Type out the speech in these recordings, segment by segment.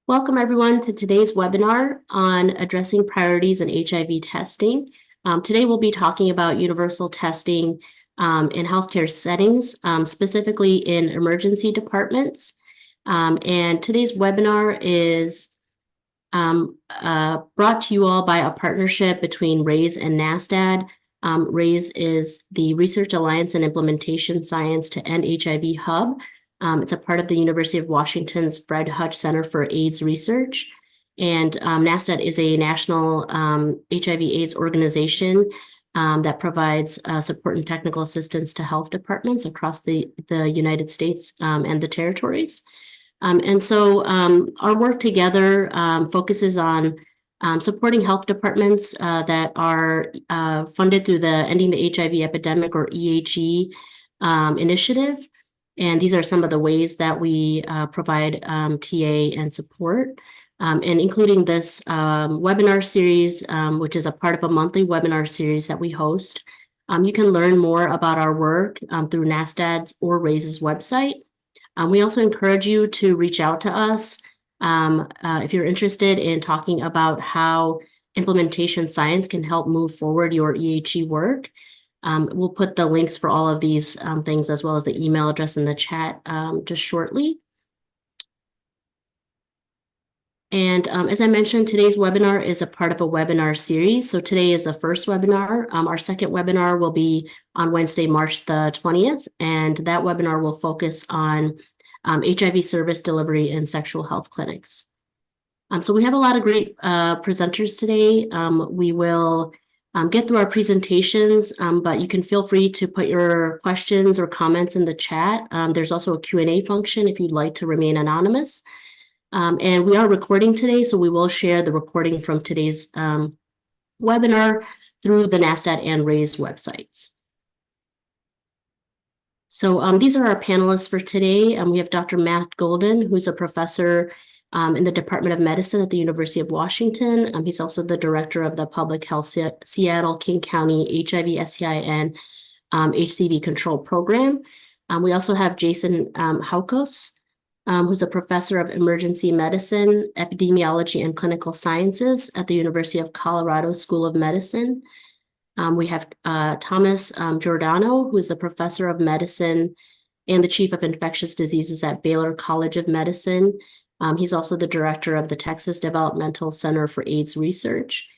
Welcome everyone to today's webinar on addressing priorities in HIV testing. Today we'll be talking about universal testing in healthcare settings, specifically in emergency departments. And today's webinar is brought to you all by a partnership between RAISE and NASTAD. RAISE is the Research Alliance and Implementation Science to End HIV Hub. It's a part of the University of Washington's Fred Hutch Center for AIDS Research. And NASTAD is a national HIV/AIDS organization that provides support and technical assistance to health departments across the United States and the territories. And so our work together focuses on supporting health departments that are funded through the Ending the HIV Epidemic, or EHE, initiative. And these are some of the ways that we provide TA and support, and including this webinar series, which is a part of a monthly webinar series that we host. You can learn more about our work through NASTAD's or RAISE's website. We also encourage you to reach out to us if you're interested in talking about how implementation science can help move forward your EHE work. We'll put the links for all of these things, as well as the email address, in the chat just shortly. And as I mentioned, today's webinar is a part of a webinar series. So today is the first webinar. Our second webinar will be on Wednesday, March the 20th. And that webinar will focus on HIV service delivery in sexual health clinics. So we have a lot of great presenters today. We will get through our presentations, but you can feel free to put your questions or comments in the chat. There's also a Q&A function if you'd like to remain anonymous. And we are recording today, so we will share the recording from today's webinar through the NASTAD and RAISE websites. So these are our panelists for today. We have Dr. Matt Golden, who's a professor in the Department of Medicine at the University of Washington. He's also the director of the Public Health Seattle King County HIV, STI, and HCV control program. We also have Jason Haukoos, who's a professor of emergency medicine, epidemiology, and clinical sciences at the University of Colorado School of Medicine. We have Thomas Giordano, who is the professor of medicine and the chief of infectious diseases at Baylor College of Medicine. He's also the director of the Texas Developmental Center for AIDS Research.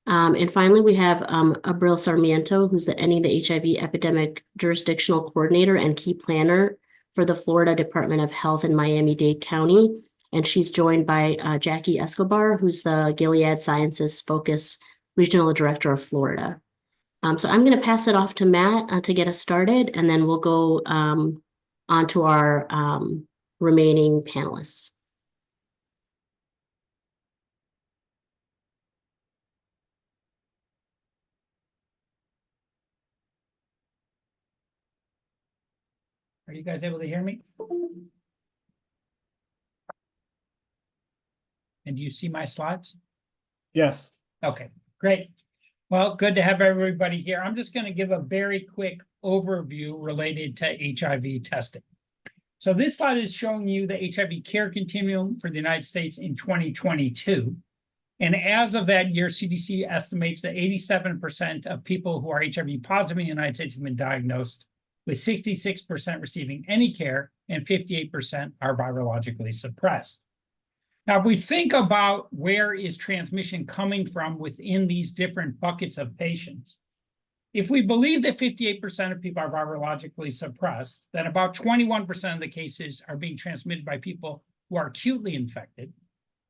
And finally, we have Abril Sarmiento, who's the Ending the HIV Epidemic Jurisdictional Coordinator and Key Planner for the Florida Department of Health in Miami-Dade County. And she's joined by Jackie Escobar, who's the Gilead Sciences Focus Regional Director of Florida. So I'm going to pass it off to Matt to get us started, and then we'll go on to our remaining panelists. Are you guys able to hear me? And do you see my slides? Yes. Okay, great. Well, good to have everybody here. I'm just going to give a very quick overview related to HIV testing. So this slide is showing you the HIV care continuum for the United States in 2022. And as of that year, CDC estimates that 87% of people who are HIV positive in the United States have been diagnosed, with 66% receiving any care and 58% are virologically suppressed. Now, if we think about where is transmission coming from within these different buckets of patients, if we believe that 58% of people are virologically suppressed, then about 21% of the cases are being transmitted by people who are acutely infected,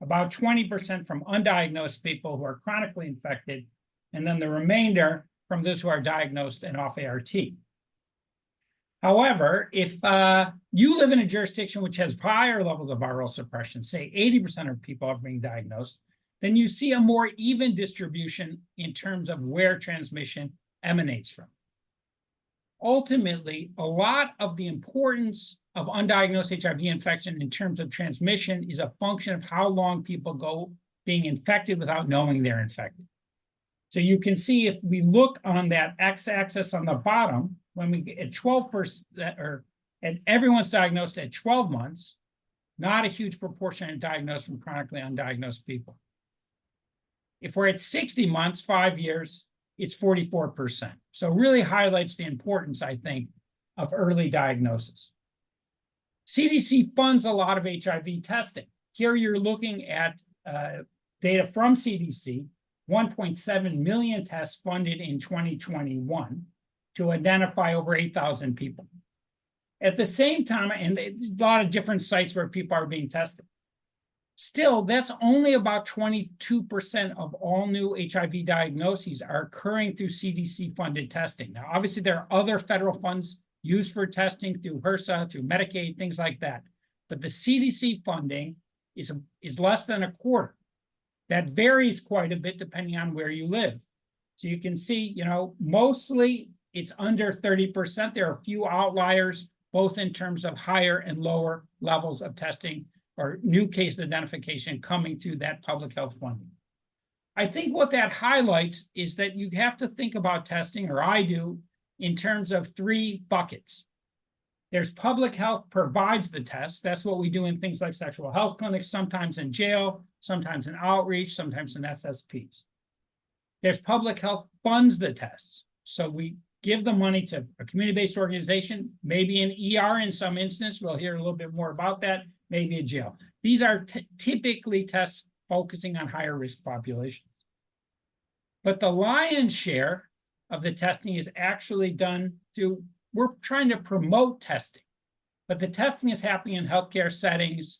about 20% from undiagnosed people who are chronically infected, and then the remainder from those who are diagnosed and off ART. However, if you live in a jurisdiction which has higher levels of viral suppression, say 80% of people are being diagnosed, then you see a more even distribution in terms of where transmission emanates from. Ultimately, a lot of the importance of undiagnosed HIV infection in terms of transmission is a function of how long people go being infected without knowing they're infected. So you can see, if we look on that x-axis on the bottom, when we get at 12%, or and everyone's diagnosed at 12 months, not a huge proportion of diagnosed from chronically undiagnosed people. If we're at 60 months, 5 years, it's 44%. So really highlights the importance, I think, of early diagnosis. CDC funds a lot of HIV testing. Here you're looking at data from CDC, 1.7 million tests funded in 2021 to identify over 8,000 people. At the same time, and a lot of different sites where people are being tested. Still, that's only about 22% of all new HIV diagnoses are occurring through CDC-funded testing. Now, obviously, there are other federal funds used for testing through HRSA, through Medicaid, things like that. But the CDC funding is less than a quarter. That varies quite a bit depending on where you live. So you can see, mostly it's under 30%. There are a few outliers, both in terms of higher and lower levels of testing or new case identification coming through that public health funding. I think what that highlights is that you have to think about testing, or I do, in terms of 3 buckets. There's public health provides the test. That's what we do in things like sexual health clinics, sometimes in jail, sometimes in outreach, sometimes in SSPs. There's public health funds the tests. So we give the money to a community-based organization, maybe an ER in some instance. We'll hear a little bit more about that, maybe a jail. These are typically tests focusing on higher risk populations. But the lion's share of the testing is actually done through, we're trying to promote testing, but the testing is happening in healthcare settings,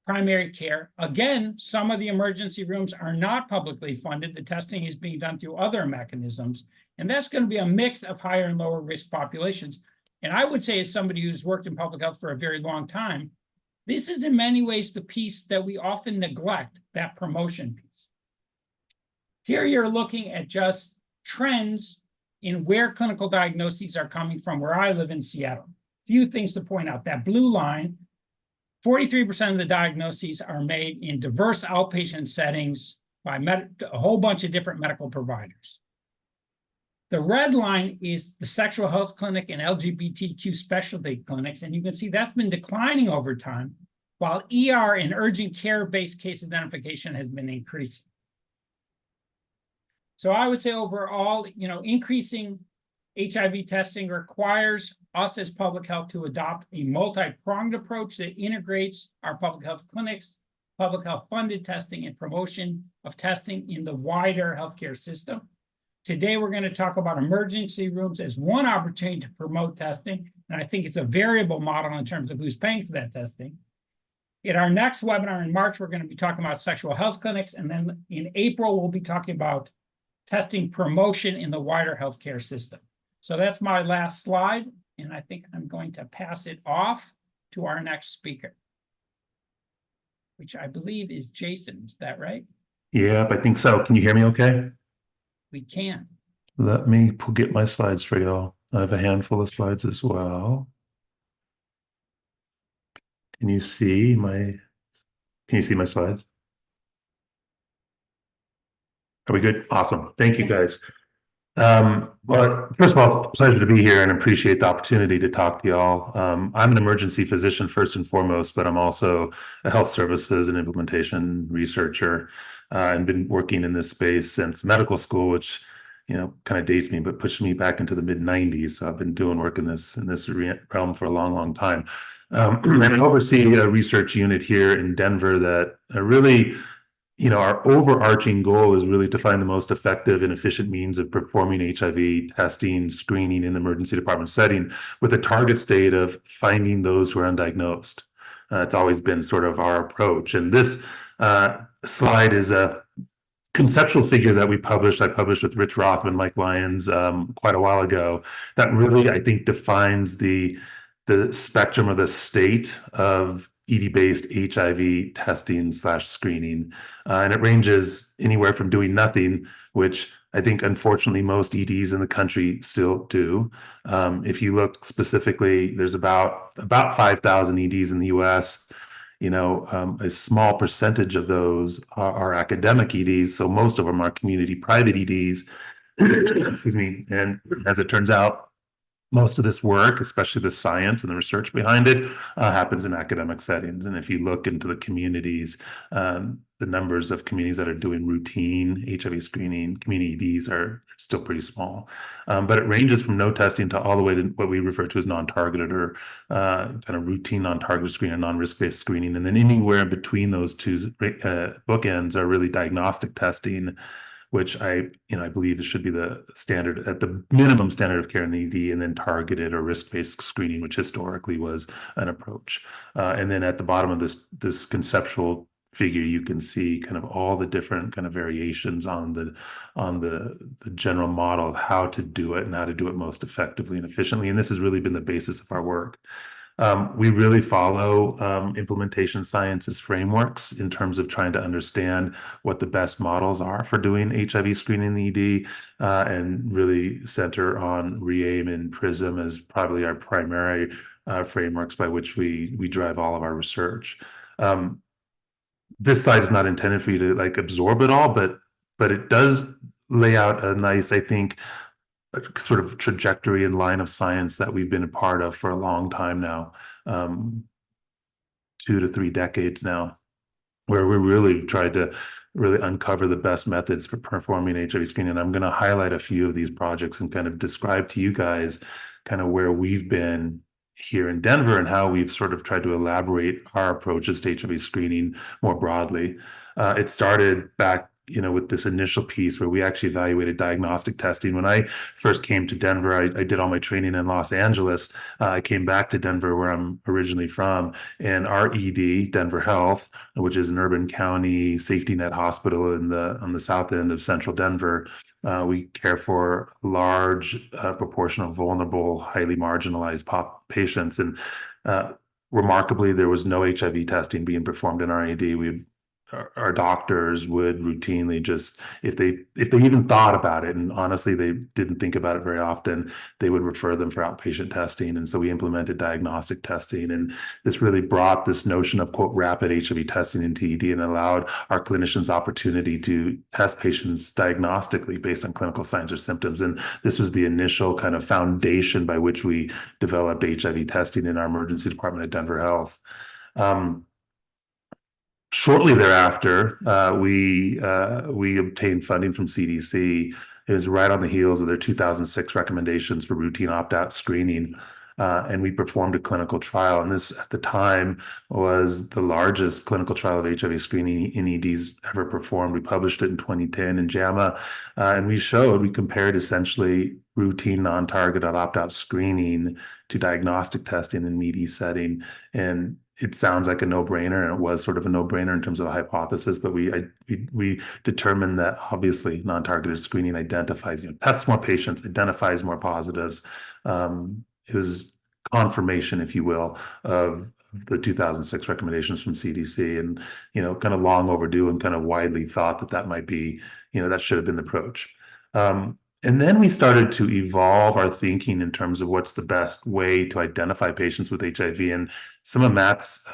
primary care. Again, some of the emergency rooms are not publicly funded. The testing is being done through other mechanisms, and that's going to be a mix of higher and lower risk populations. And I would say, as somebody who's worked in public health for a very long time, this is in many ways the piece that we often neglect, that promotion piece. Here you're looking at just trends in where clinical diagnoses are coming from, where I live in Seattle. Few things to point out. That blue line, 43% of the diagnoses are made in diverse outpatient settings by a whole bunch of different medical providers. The red line is the sexual health clinic and LGBTQ specialty clinics, and you can see that's been declining over time, while ER and urgent care-based case identification has been increasing. So I would say overall, increasing HIV testing requires us as public health to adopt a multi-pronged approach that integrates our public health clinics, public health funded testing, and promotion of testing in the wider healthcare system. Today, we're going to talk about emergency rooms as one opportunity to promote testing, and I think it's a variable model in terms of who's paying for that testing. In our next webinar in March, we're going to be talking about sexual health clinics, and then in April, we'll be talking about testing promotion in the wider healthcare system. So that's my last slide, and I think I'm going to pass it off to our next speaker, which I believe is Jason. Is that right? Yeah, I think so. Can you hear me okay? We can. Let me get my slides for y'all. I have a handful of slides as well. Can you see my slides? Are we good? Awesome. Thank you, guys. Well, first of all, pleasure to be here and appreciate the opportunity to talk to y'all. I'm an emergency physician first and foremost, but I'm also a health services and implementation researcher, and been working in this space since medical school, which kind of dates me, but pushed me back into the mid-90s. So I've been doing work in this realm for a long, long time. And I oversee a research unit here in Denver that really, our overarching goal is really to find the most effective and efficient means of performing HIV testing, screening in the emergency department setting with a target state of finding those who are undiagnosed. It's always been sort of our approach. And this slide is a conceptual figure that I published with Rich Rothman, Mike Lyons quite a while ago, that really, I think, defines the spectrum of the state of ED-based HIV testing / screening. And it ranges anywhere from doing nothing, which I think, unfortunately, most EDs in the country still do. If you look specifically, there's about 5,000 EDs in the US. A small percentage of those are academic EDs. So most of them are community private EDs. Excuse me. And as it turns out, most of this work, especially the science and the research behind it, happens in academic settings. And if you look into the communities, the numbers of communities that are doing routine HIV screening, community EDs, are still pretty small. But it ranges from no testing to all the way to what we refer to as non-targeted, or kind of routine non-targeted screening and non-risk-based screening. And then anywhere in between those two bookends are really diagnostic testing, which I believe it should be the standard, at the minimum standard of care in ED, and then targeted or risk-based screening, which historically was an approach. And then at the bottom of this conceptual figure, you can see kind of all the different kind of variations on the general model of how to do it and how to do it most effectively and efficiently. And this has really been the basis of our work. We really follow implementation sciences frameworks in terms of trying to understand what the best models are for doing HIV screening in the ED, and really center on REAIM and PRISM as probably our primary frameworks by which we drive all of our research. This slide is not intended for you to like absorb it all, but it does lay out a nice, I think, sort of trajectory and line of science that we've been a part of for a long time now, 2 to 3 decades now, where we really tried to really uncover the best methods for performing HIV screening. And I'm going to highlight a few of these projects and kind of describe to you guys kind of where we've been here in Denver and how we've sort of tried to elaborate our approaches to HIV screening more broadly. It started back with this initial piece where we actually evaluated diagnostic testing. When I first came to Denver, I did all my training in Los Angeles. I came back to Denver, where I'm originally from, and our ED, Denver Health, which is an urban county safety net hospital on the south end of central Denver, we care for a large proportion of vulnerable, highly marginalized patients. And remarkably, there was no HIV testing being performed in our ED. Our doctors would routinely just, if they even thought about it, and honestly they didn't think about it very often, they would refer them for outpatient testing. And so we implemented diagnostic testing, and this really brought this notion of, quote, rapid HIV testing into ED, and allowed our clinicians opportunity to test patients diagnostically based on clinical signs or symptoms. And this was the initial kind of foundation by which we developed HIV testing in our emergency department at Denver Health. Shortly thereafter, we obtained funding from CDC. It was right on the heels of their 2006 recommendations for routine opt-out screening, and we performed a clinical trial. And this, at the time, was the largest clinical trial of HIV screening in EDs ever performed. We published it in 2010 in JAMA, and we compared essentially routine non-targeted opt-out screening to diagnostic testing in an ED setting. And it sounds like a no-brainer, and it was sort of a no-brainer in terms of a hypothesis, but we determined that obviously non-targeted screening identifies, tests more patients, identifies more positives. It was confirmation, if you will, of the 2006 recommendations from CDC, and kind of long overdue, and kind of widely thought that might be, that should have been the approach. And then we started to evolve our thinking in terms of what's the best way to identify patients with HIV. And some of Matt's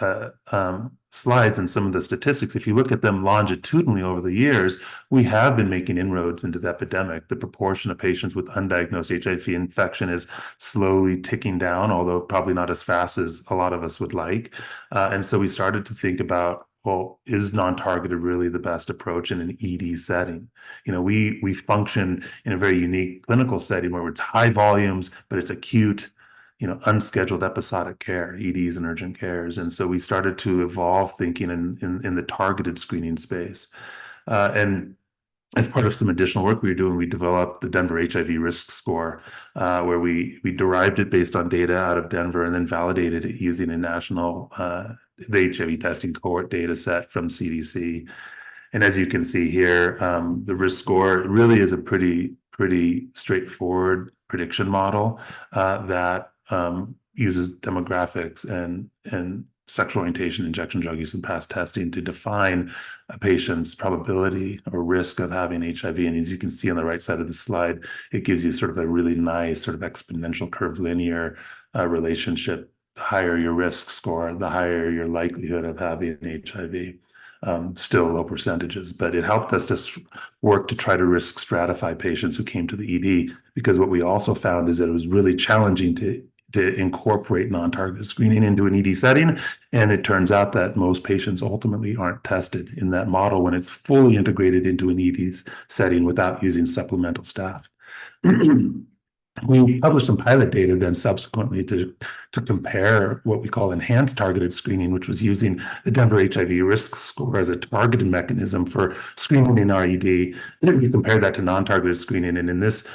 slides and some of the statistics, if you look at them longitudinally over the years, we have been making inroads into the epidemic. The proportion of patients with undiagnosed HIV infection is slowly ticking down, although probably not as fast as a lot of us would like. And so we started to think about, well, is non-targeted really the best approach in an ED setting? We function in a very unique clinical setting where it's high volumes, but it's acute, unscheduled episodic care, EDs and urgent cares. And so we started to evolve thinking in the targeted screening space. And as part of some additional work we were doing, we developed the Denver HIV risk score, where we derived it based on data out of Denver and then validated it using a national the HIV testing cohort data set from CDC. And as you can see here, the risk score really is a pretty straightforward prediction model that uses demographics and sexual orientation, injection drug use, and past testing to define a patient's probability or risk of having HIV. And as you can see on the right side of the slide, it gives you sort of a really nice sort of exponential curve linear relationship higher your risk score, the higher your likelihood of having HIV. Still low percentages, but it helped us to work to try to risk stratify patients who came to the ED, because what we also found is that it was really challenging to incorporate non-targeted screening into an ED setting. And it turns out that most patients ultimately aren't tested in that model when it's fully integrated into an ED setting without using supplemental staff. We published some pilot data then subsequently to compare what we call enhanced targeted screening, which was using the Denver HIV risk score as a targeted mechanism for screening in RED. We compared that to non-targeted screening, and in this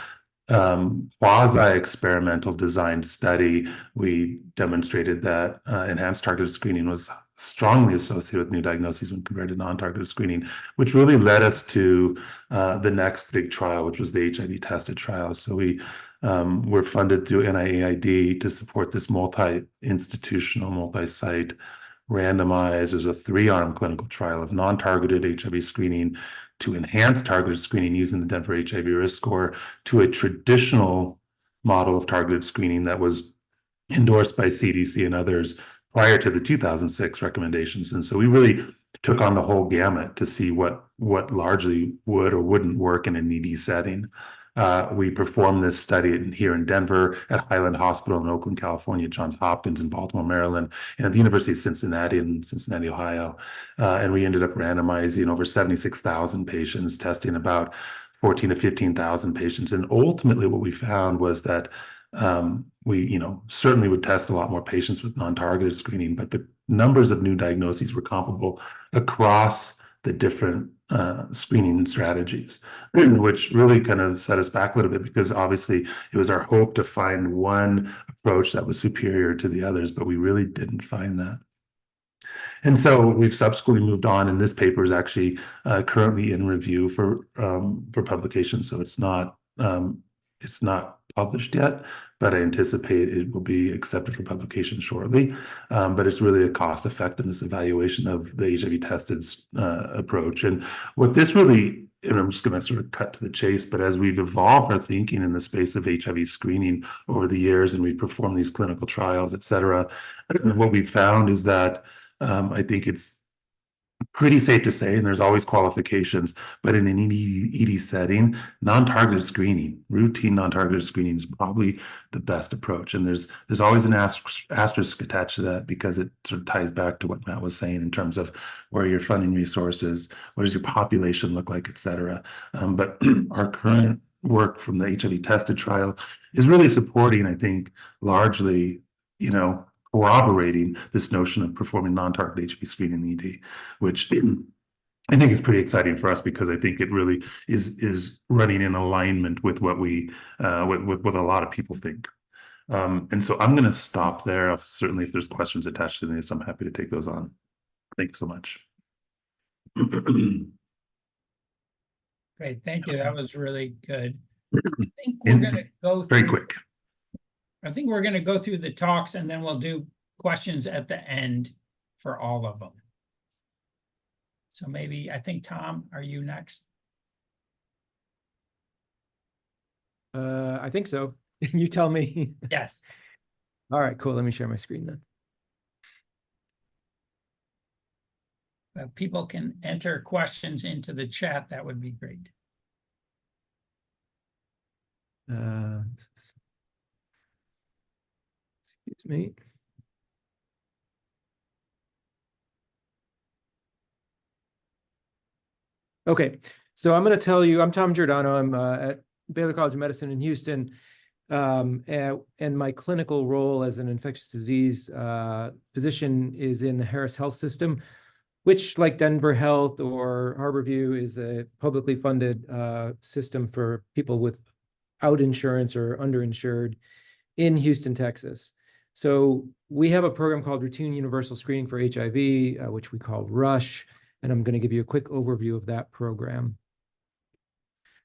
quasi-experimental designed study, we demonstrated that enhanced targeted screening was strongly associated with new diagnoses when compared to non-targeted screening, which really led us to the next big trial, which was the HIV tested trial. So we were funded through NIAID to support this multi-institutional, multi-site randomized, there's a 3-arm clinical trial of non-targeted HIV screening to enhance targeted screening using the Denver HIV risk score to a traditional model of targeted screening that was endorsed by CDC and others prior to the 2006 recommendations. And so we really took on the whole gamut to see what largely would or wouldn't work in an ED setting. We performed this study here in Denver at Highland Hospital in Oakland, California, Johns Hopkins in Baltimore, Maryland, and at the University of Cincinnati in Cincinnati, Ohio. And we ended up randomizing over 76,000 patients, testing about 14 to 15,000 patients. And ultimately what we found was that we certainly would test a lot more patients with non-targeted screening, but the numbers of new diagnoses were comparable across the different screening strategies, which really kind of set us back a little bit, because obviously it was our hope to find one approach that was superior to the others, but we really didn't find that. And so we've subsequently moved on, and this paper is actually currently in review for publication. So it's not published yet, but I anticipate it will be accepted for publication shortly. But it's really a cost effectiveness evaluation of the HIV tested approach. And what this really, and I'm just going to sort of cut to the chase, but as we've evolved our thinking in the space of HIV screening over the years, and we've performed these clinical trials, et cetera, what we've found is that I think it's pretty safe to say, and there's always qualifications, but in an ED setting, non-targeted screening, routine non-targeted screening is probably the best approach. And there's always an asterisk attached to that, because it sort of ties back to what Matt was saying in terms of where you're funding resources, what does your population look like, et cetera. But our current work from the HIV tested trial is really supporting, I think, largely, corroborating this notion of performing non-targeted HIV screening in the ED, which I think is pretty exciting for us, because I think it really is running in alignment with what we with a lot of people think. And so I'm going to stop there. Certainly, if there's questions attached to this, I'm happy to take those on. Thank you so much. Great, thank you. That was really good. I think we're going to go very quick. I think we're going to go through the talks, and then we'll do questions at the end for all of them. So maybe, I think, Tom, are you next? I think so. You tell me. Yes. All right, cool. Let me share my screen then. If people can enter questions into the chat, that would be great. Excuse me. Okay, so I'm going to tell you, I'm Tom Giordano. I'm at Baylor College of Medicine in Houston, and my clinical role as an infectious disease physician is in the Harris Health System, which, like Denver Health or Harborview, is a publicly funded system for people without insurance or underinsured in Houston, Texas. So we have a program called Routine Universal Screening for HIV, which we call RUSH, and I'm going to give you a quick overview of that program.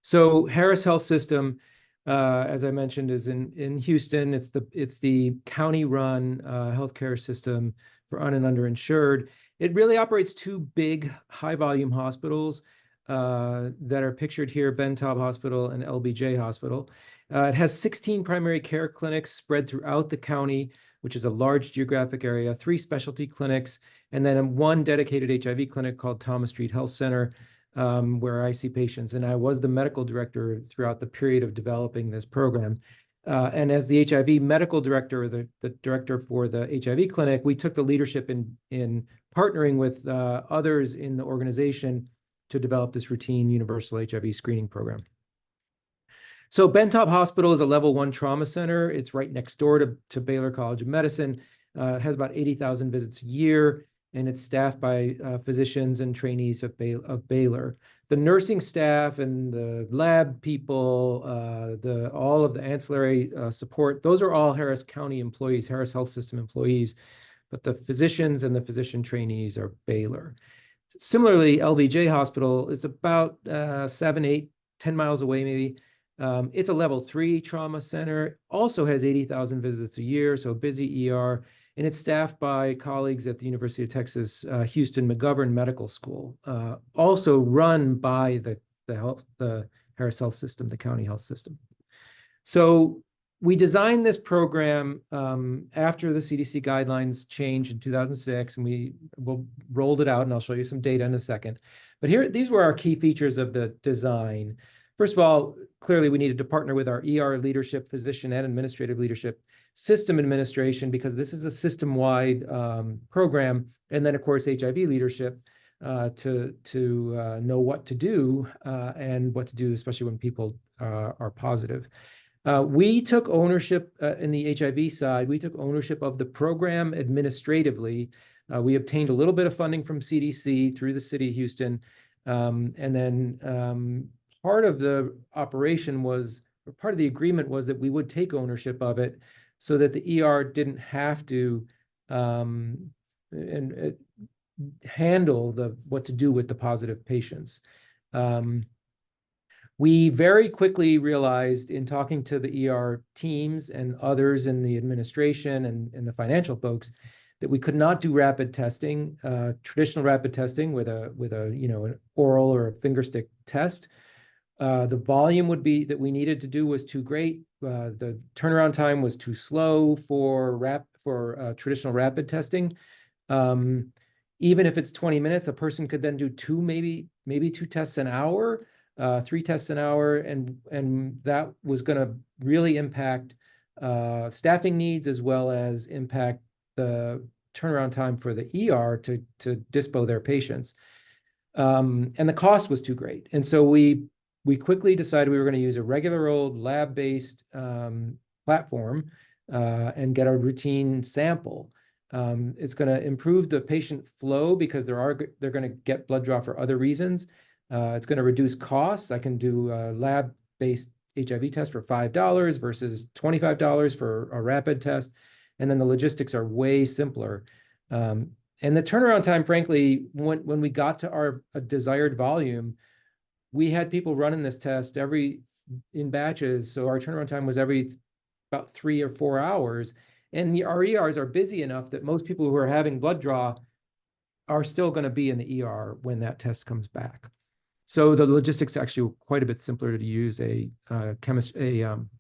So Harris Health System, as I mentioned, is in Houston. It's the county-run healthcare system for un- and underinsured. It really operates two big high-volume hospitals that are pictured here, Ben Taub Hospital and LBJ Hospital. It has 16 primary care clinics spread throughout the county which is a large geographic area, 3 specialty clinics, and then 1 dedicated HIV clinic called Thomas Street Health Center, where I see patients. And I was the medical director throughout the period of developing this program. And as the HIV medical director, the director for the HIV clinic, we took the leadership in partnering with others in the organization to develop this routine universal HIV screening program. So Bentop Hospital is a level 1 trauma center. It's right next door to Baylor College of Medicine. Has about 80,000 visits a year, and it's staffed by physicians and trainees of Baylor. The nursing staff and the lab people, all of the ancillary support, those are all Harris County employees, Harris Health System employees, but the physicians and the physician trainees are Baylor. Similarly, LBJ Hospital is about 7, 8, 10 miles away maybe. It's a level 3 trauma center, also has 80,000 visits a year, so a busy ER, and it's staffed by colleagues at the University of Texas, Houston McGovern Medical School, also run by the Harris Health System, the county health system. So we designed this program after the CDC guidelines changed in 2006, and we rolled it out, and I'll show you some data in a second. But these were our key features of the design. First of all, clearly we needed to partner with our ER leadership, physician and administrative leadership, system administration, because this is a system-wide program, and then of course HIV leadership to know what to do and what to do, especially when people are positive. We took ownership in the HIV side. We took ownership of the program administratively. We obtained a little bit of funding from CDC through the city of Houston, and then part of the operation was, or part of the agreement was that we would take ownership of it so that the ER didn't have to handle what to do with the positive patients. We very quickly realized in talking to the ER teams and others in the administration and the financial folks that we could not do rapid testing, traditional rapid testing with an oral or a finger stick test. The volume that we needed to do was too great. The turnaround time was too slow for traditional rapid testing. Even if it's 20 minutes, a person could then do maybe 2 tests an hour, 3 tests an hour, and that was going to really impact staffing needs as well as impact the turnaround time for the ER to dispo their patients. And the cost was too great. And so we quickly decided we were going to use a regular old lab-based platform and get a routine sample. It's going to improve the patient flow because they're going to get blood draw for other reasons. It's going to reduce costs. I can do a lab-based HIV test for $5 versus $25 for a rapid test. And then the logistics are way simpler. And the turnaround time, frankly, when we got to our desired volume, we had people running this test in batches. So our turnaround time was about 3 or 4 hours. And our ERs are busy enough that most people who are having blood draw are still going to be in the ER when that test comes back. So the logistics actually were quite a bit simpler to use a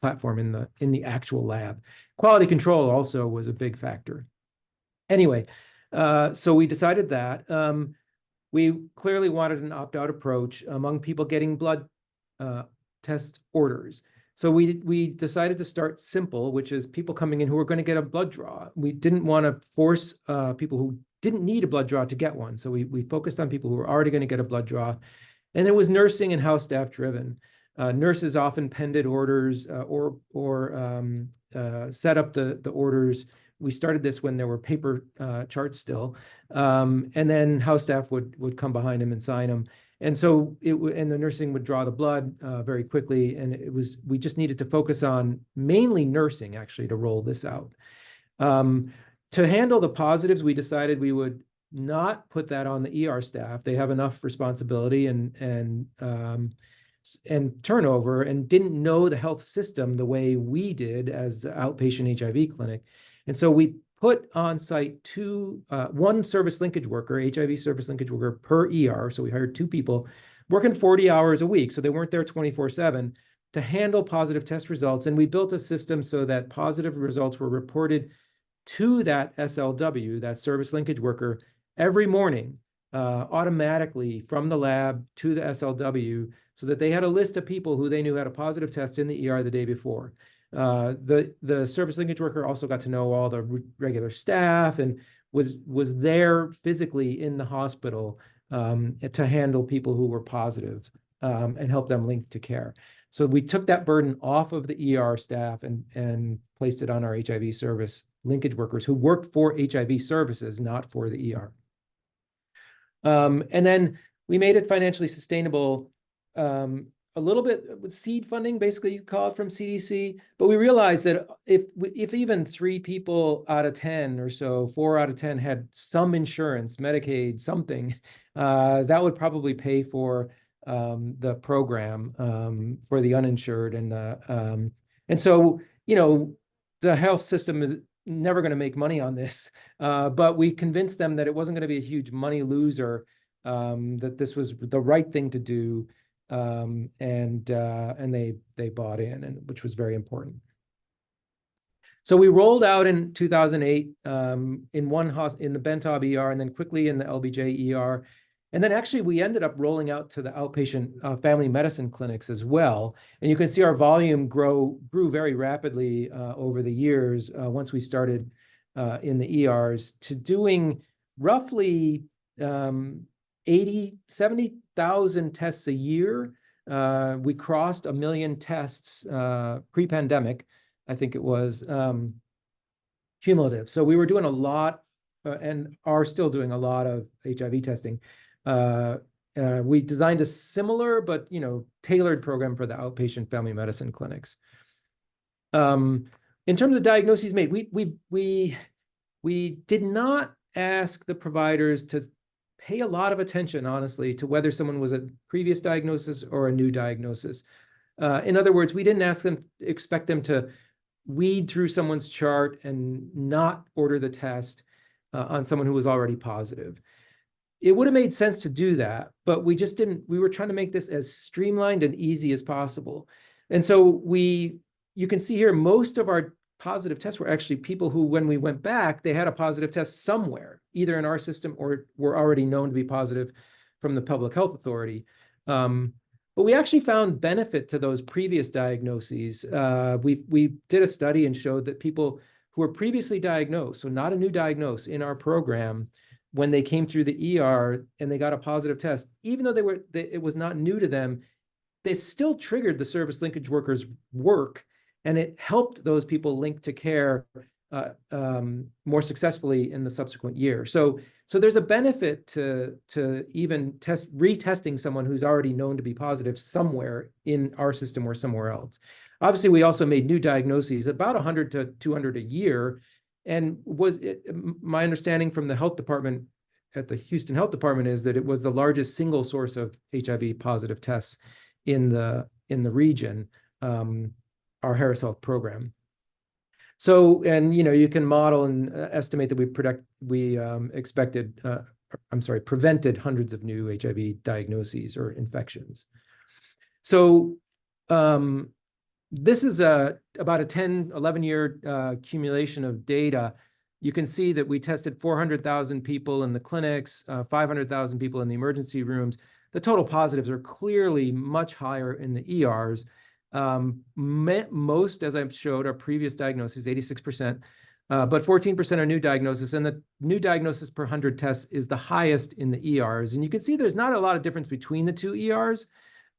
platform in the actual lab. Quality control also was a big factor. Anyway, so we decided that. We clearly wanted an opt-out approach among people getting blood test orders. So we decided to start simple, which is people coming in who are going to get a blood draw. We didn't want to force people who didn't need a blood draw to get one. So we focused on people who were already going to get a blood draw. And it was nursing and house staff driven. Nurses often pended orders or set up the orders. We started this when there were paper charts still. And then house staff would come behind him and sign them. And so and the nursing would draw the blood very quickly. And we just needed to focus on mainly nursing actually to roll this out. To handle the positives, we decided we would not put that on the ER staff. They have enough responsibility and turnover and didn't know the health system the way we did as the outpatient HIV clinic. And so we put on site one service linkage worker, HIV service linkage worker per ER. So we hired 2 people working 40 hours a week. So they weren't there 24/7 to handle positive test results. And we built a system so that positive results were reported to that SLW, that service linkage worker, every morning, automatically from the lab to the SLW, so that they had a list of people who they knew had a positive test in the ER the day before. The service linkage worker also got to know all the regular staff and was there physically in the hospital to handle people who were positive and help them link to care. So we took that burden off of the ER staff and placed it on our HIV service linkage workers who worked for HIV services, not for the ER. And then we made it financially sustainable a little bit with seed funding, basically you call it, from CDC. But we realized that if even 3 people out of 10 or so, 4 out of 10 had some insurance, Medicaid, something, that would probably pay for the program for the uninsured. And so, you know, the health system is never going to make money on this, but we convinced them that it wasn't going to be a huge money loser, that this was the right thing to do, and they bought in, and which was very important. So we rolled out in 2008 in the Bentab ER, and then quickly in the LBJ ER. And then actually we ended up rolling out to the outpatient family medicine clinics as well. And you can see our volume grew very rapidly over the years once we started in the ERs, to doing roughly 70,000 tests a year. We crossed 1 million tests pre-pandemic, I think it was, cumulative. So we were doing a lot and are still doing a lot of HIV testing. We designed a similar but, you know, tailored program for the outpatient family medicine clinics. In terms of diagnoses made, we did not ask the providers to pay a lot of attention, honestly, to whether someone was a previous diagnosis or a new diagnosis. In other words, we didn't expect them to weed through someone's chart and not order the test on someone who was already positive. It would have made sense to do that, but we just didn't. We were trying to make this as streamlined and easy as possible. And so you can see here, most of our positive tests were actually people who, when we went back, they had a positive test somewhere, either in our system or were already known to be positive from the public health authority. But we actually found benefit to those previous diagnoses. We did a study and showed that people who were previously diagnosed, so not a new diagnosis in our program, when they came through the ER and they got a positive test, even though it was not new to them, they still triggered the service linkage workers' work, and it helped those people link to care more successfully in the subsequent year. So there's a benefit to even retesting someone who's already known to be positive somewhere in our system or somewhere else. Obviously, we also made new diagnoses, about 100 to 200 a year. And my understanding from the health department at the Houston Health Department is that it was the largest single source of HIV positive tests in the region, our Harris Health program. So, and you know, you can model and estimate that prevented hundreds of new HIV diagnoses or infections. So this is about a 10, 11-year accumulation of data. You can see that we tested 400,000 people in the clinics, 500,000 people in the emergency rooms. The total positives are clearly much higher in the ERs. Most, as I showed, are previous diagnoses, 86%, but 14% are new diagnosis, and the new diagnosis per 100 tests is the highest in the ERs. And you can see there's not a lot of difference between the two ERs.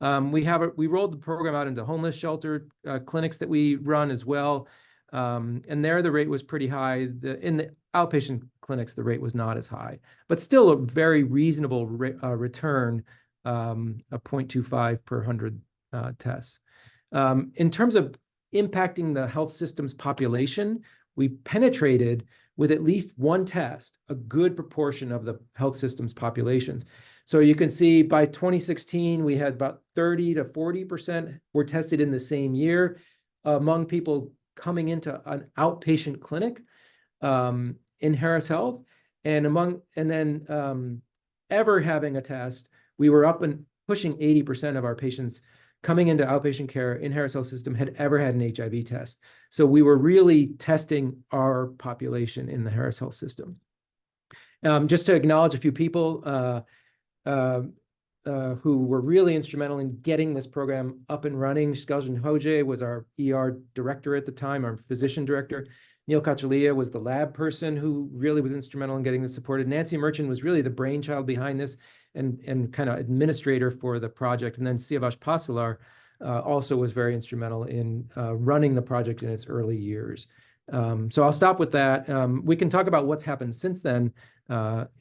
We rolled the program out into homeless shelter clinics that we run as well. And there the rate was pretty high. In the outpatient clinics, the rate was not as high, but still a very reasonable return, a 0.25 per 100 tests. In terms of impacting the health system's population, we penetrated with at least one test a good proportion of the health system's populations. So you can see by 2016, we had about 30 to 40% were tested in the same year among people coming into an outpatient clinic in Harris Health. And then ever having a test, we were up and pushing 80% of our patients coming into outpatient care in Harris Health System had ever had an HIV test. So we were really testing our population in the Harris Health System. Just to acknowledge a few people who were really instrumental in getting this program up and running. Skaljan Hoje was our ER director at the time, our physician director. Neil Kachalia was the lab person who really was instrumental in getting this supported. Nancy Merchant was really the brainchild behind this and kind of administrator for the project. And then Siavash Pasilar also was very instrumental in running the project in its early years. So I'll stop with that. We can talk about what's happened since then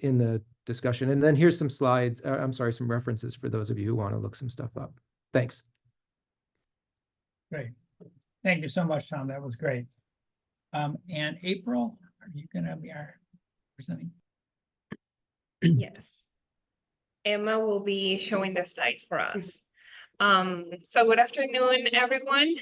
in the discussion. And then here's some slides, some references for those of you who want to look some stuff up. Thanks. Great. Thank you so much, Tom. That was great. And April, are you going to be our presenting? Yes. Emma will be showing the slides for us. So good afternoon, everyone.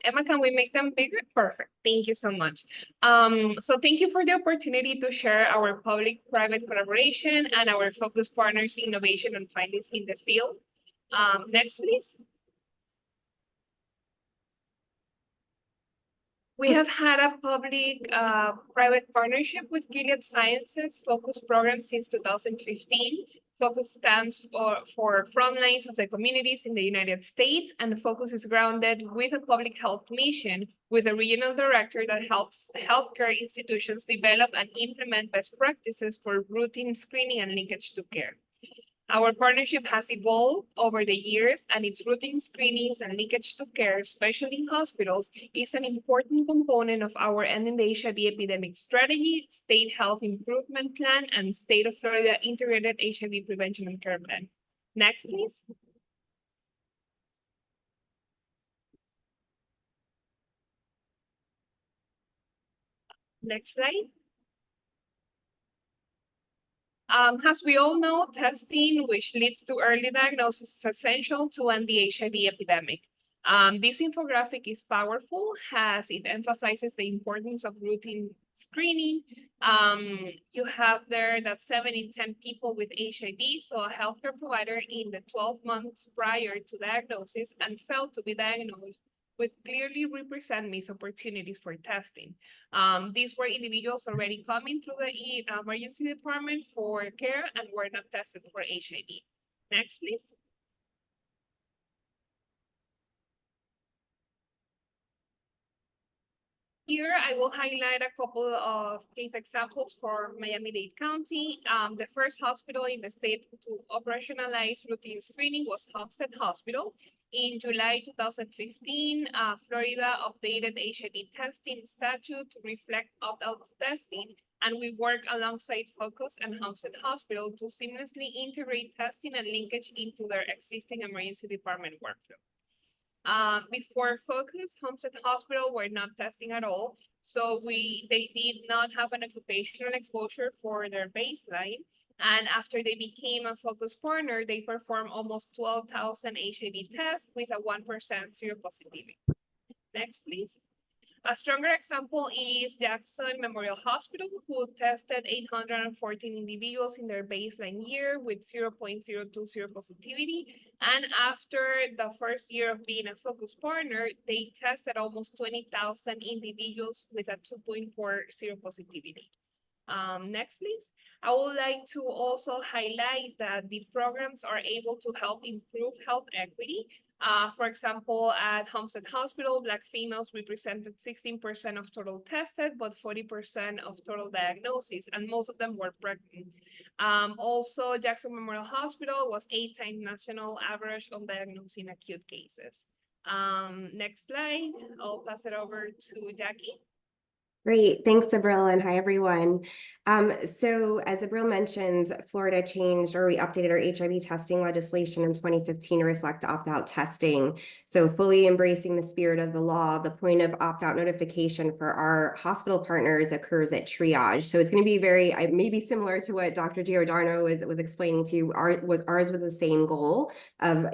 Emma, can we make them bigger? Perfect. Thank you so much. So thank you for the opportunity to share our public-private collaboration and our focus partners, innovation and findings in the field. Next, please. We have had a public-private partnership with Gilead Sciences Focus program since 2015. Focus stands for front lines of the communities in the United States, and Focus is grounded with a public health mission with a regional director that helps healthcare institutions develop and implement best practices for routine screening and linkage to care. Our partnership has evolved over the years, and its routine screenings and linkage to care, especially in hospitals, is an important component of our ending the HIV epidemic strategy, state health improvement plan, and state of Florida integrated HIV prevention and care plan. Next, please. Next slide. As we all know, testing, which leads to early diagnosis, is essential to end the HIV epidemic. This infographic is powerful as it emphasizes the importance of routine screening. You have there that 7 in 10 people with HIV saw a healthcare provider in the 12 months prior to diagnosis and failed to be diagnosed, which clearly represent missed opportunities for testing. These were individuals already coming through the emergency department for care and were not tested for HIV. Next, please. Here, I will highlight a couple of case examples for Miami-Dade County. The first hospital in the state to operationalize routine screening was Homestead Hospital. In July 2015, Florida updated the HIV testing statute to reflect opt-out testing, and we work alongside Focus and Homestead Hospital to seamlessly integrate testing and linkage into their existing emergency department workflow. Before Focus, Homestead Hospital were not testing at all, so they did not have an occupational exposure for their baseline. And after they became a Focus partner, they performed almost 12,000 HIV tests with a 1% seropositivity. Next, please. A stronger example is Jackson Memorial Hospital, who tested 814 individuals in their baseline year with 0.02 seropositivity. And after the first year of being a Focus partner, they tested almost 20,000 individuals with a 2.4 seropositivity. Next, please. I would like to also highlight that the programs are able to help improve health equity. For example, at Homestead Hospital, Black females represented 16% of total tested, but 40% of total diagnoses, and most of them were pregnant. Also, Jackson Memorial Hospital was 8 times national average on diagnosing acute cases. Next slide, I'll pass it over to Jackie. Great. Thanks, Abril, and hi, everyone. So as Abril mentioned, Florida changed, or we updated our HIV testing legislation in 2015 to reflect opt-out testing. So fully embracing the spirit of the law, the point of opt-out notification for our hospital partners occurs at triage. So it's going to be very, maybe similar to what Dr. Giordano was explaining to you. Ours was the same goal of,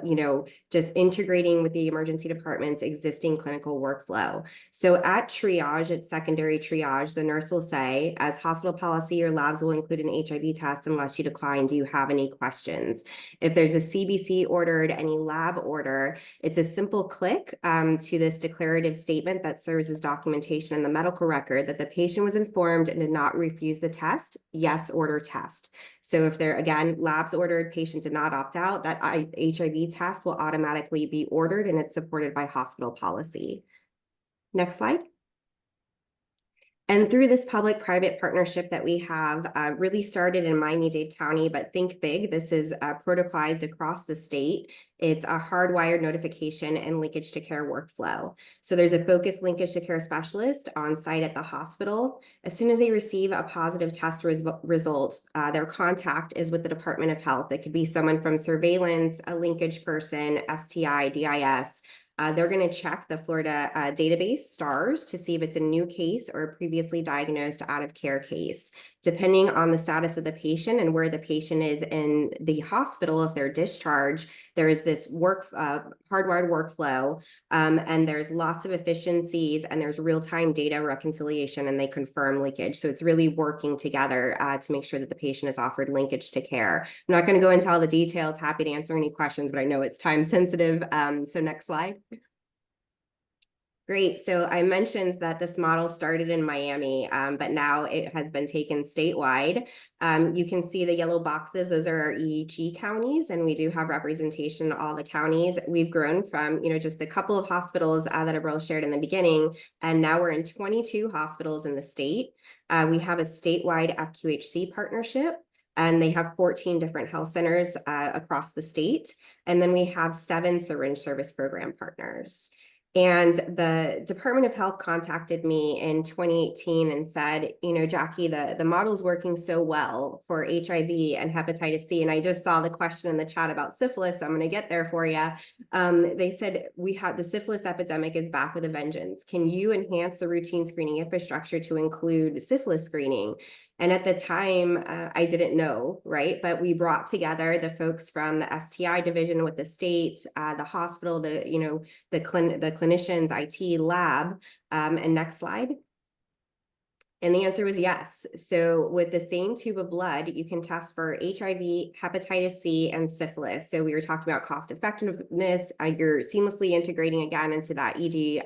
just integrating with the emergency department's existing clinical workflow. So at triage, at secondary triage, the nurse will say, as hospital policy, your labs will include an HIV test unless you decline. Do you have any questions? If there's a CBC ordered, any lab order, it's a simple click to this declarative statement that serves as documentation in the medical record that the patient was informed and did not refuse the test. Yes, order test. So if they're, again, labs ordered, patient did not opt out, that HIV test will automatically be ordered, and it's supported by hospital policy. Next slide. And through this public-private partnership that we have, really started in Miami-Dade County, but think big. This is protocolized across the state. It's a hardwired notification and linkage to care workflow. So there's a focused linkage to care specialist on site at the hospital. As soon as they receive a positive test results, their contact is with the Department of Health. It could be someone from surveillance, a linkage person, STI, DIS. They're going to check the Florida database STARS to see if it's a new case or a previously diagnosed out of care case. Depending on the status of the patient and where the patient is in the hospital, if they're discharged, there is this hardwired workflow, and there's lots of efficiencies, and there's real-time data reconciliation, and they confirm linkage. So it's really working together to make sure that the patient is offered linkage to care. I'm not going to go into all the details. Happy to answer any questions, but I know it's time sensitive. So next slide. Great. So I mentioned that this model started in Miami, but now it has been taken statewide. You can see the yellow boxes. Those are our EHE counties, and we do have representation in all the counties. We've grown from, just a couple of hospitals that Abril shared in the beginning, and now we're in 22 hospitals in the state. We have a statewide FQHC partnership, and they have 14 different health centers across the state. And then we have 7 syringe service program partners. And the Department of Health contacted me in 2018 and said, Jackie, the model's working so well for HIV and hepatitis C. And I just saw the question in the chat about syphilis. So I'm going to get there for you. They said, the syphilis epidemic is back with a vengeance. Can you enhance the routine screening infrastructure to include syphilis screening? And at the time, I didn't know, right? But we brought together the folks from the STI division with the state, the hospital, the clinicians, IT, lab, and next slide. And the answer was yes. So with the same tube of blood, you can test for HIV, hepatitis C, and syphilis. So we were talking about cost effectiveness. You're seamlessly integrating again into that ED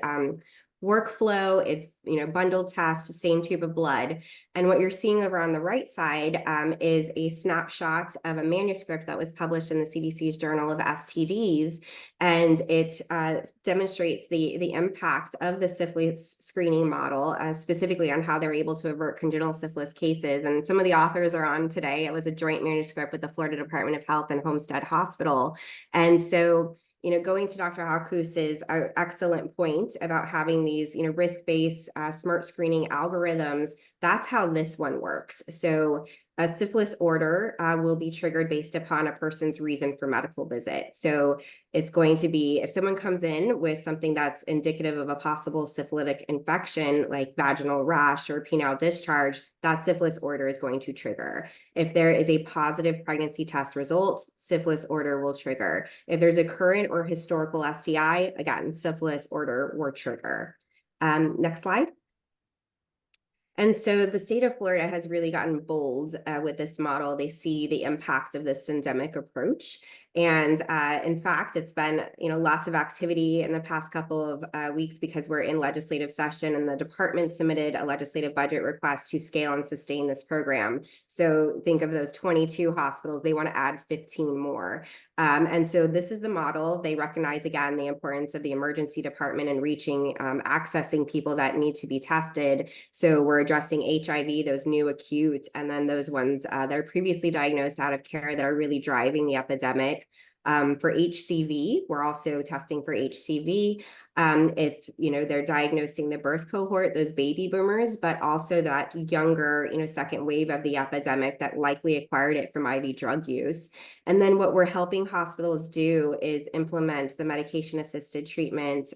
workflow. It's, bundled test, same tube of blood. And what you're seeing over on the right side is a snapshot of a manuscript that was published in the CDC's Journal of STDs. And it demonstrates the impact of the syphilis screening model, specifically on how they're able to avert congenital syphilis cases. And some of the authors are on today. It was a joint manuscript with the Florida Department of Health and Homestead Hospital. And so, going to Dr. Haukoos's excellent point about having these, risk-based smart screening algorithms, that's how this one works. So a syphilis order will be triggered based upon a person's reason for medical visit. So it's going to be, if someone comes in with something that's indicative of a possible syphilitic infection, like vaginal rash or penile discharge, that syphilis order is going to trigger. If there is a positive pregnancy test result, syphilis order will trigger. If there's a current or historical STI, again, syphilis order will trigger. Next slide. And so the state of Florida has really gotten bold with this model. They see the impact of this endemic approach. And in fact, it's been, lots of activity in the past couple of weeks because we're in legislative session, and the department submitted a legislative budget request to scale and sustain this program. So think of those 22 hospitals, they want to add 15 more. And so this is the model. They recognize, again, the importance of the emergency department and reaching, accessing people that need to be tested. So we're addressing HIV, those new acute, and then those ones that are previously diagnosed out of care that are really driving the epidemic. For HCV, we're also testing for HCV. If, they're diagnosing the birth cohort, those baby boomers, but also that younger, second wave of the epidemic that likely acquired it from IV drug use. And then what we're helping hospitals do is implement the medication-assisted treatment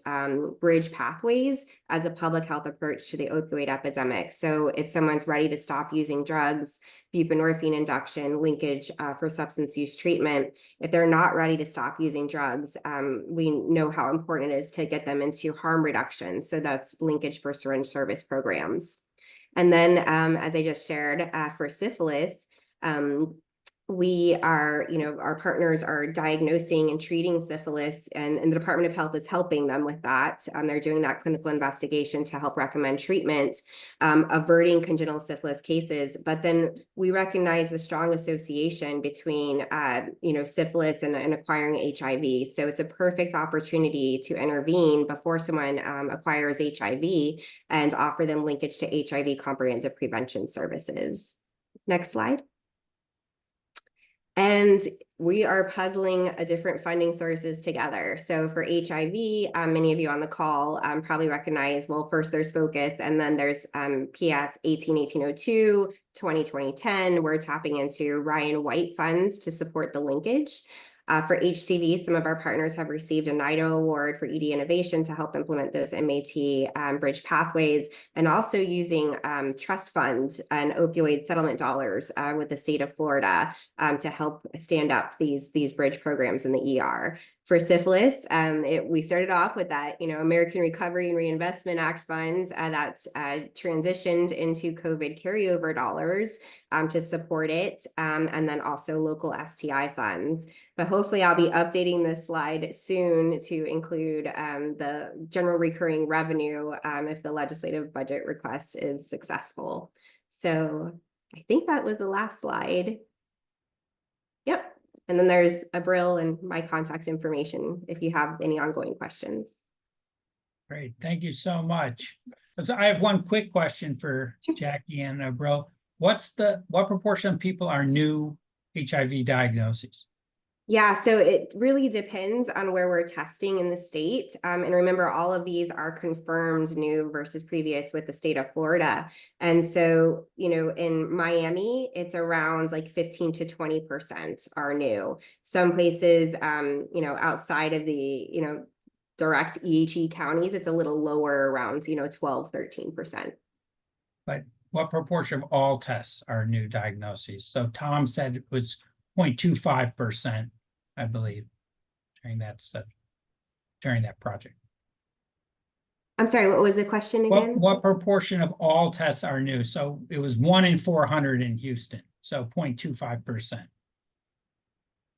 bridge pathways as a public health approach to the opioid epidemic. So if someone's ready to stop using drugs, buprenorphine induction, linkage for substance use treatment. If they're not ready to stop using drugs, we know how important it is to get them into harm reduction. So that's linkage for syringe service programs. And then, as I just shared, for syphilis, we are, our partners are diagnosing and treating syphilis, and the Department of Health is helping them with that. They're doing that clinical investigation to help recommend treatment, averting congenital syphilis cases. But then we recognize the strong association between, syphilis and acquiring HIV. So it's a perfect opportunity to intervene before someone acquires HIV and offer them linkage to HIV comprehensive prevention services. Next slide. And we are puzzling different funding sources together. So for HIV, many of you on the call probably recognize, well, first there's Focus, and then there's PS 18-1802, 2020-10. We're tapping into Ryan White funds to support the linkage. For HCV, some of our partners have received a NIDO award for ED innovation to help implement those MAT bridge pathways, and also using trust funds and opioid settlement dollars with the state of Florida to help stand up these bridge programs in the ER. For syphilis, we started off with that, American Recovery and Reinvestment Act funds that's transitioned into COVID carryover dollars to support it, and then also local STI funds. But hopefully I'll be updating this slide soon to include the general recurring revenue if the legislative budget request is successful. So I think that was the last slide. Yep. And then there's Abril and my contact information if you have any ongoing questions. Great, thank you so much. So I have one quick question for Jackie and Abril. What proportion of people are new HIV diagnoses? Yeah, so it really depends on where we're testing in the state. And remember, all of these are confirmed new versus previous with the state of Florida. And so, in Miami, it's around like 15 to 20% are new. Some places, outside of the, direct EHE counties, it's a little lower, around, 12, 13%. But what proportion of all tests are new diagnoses? So Tom said it was 0.25%. I believe, during that project. I'm sorry, what was the question again? What proportion of all tests are new? So it was 1 in 400 in Houston, so 0.25%.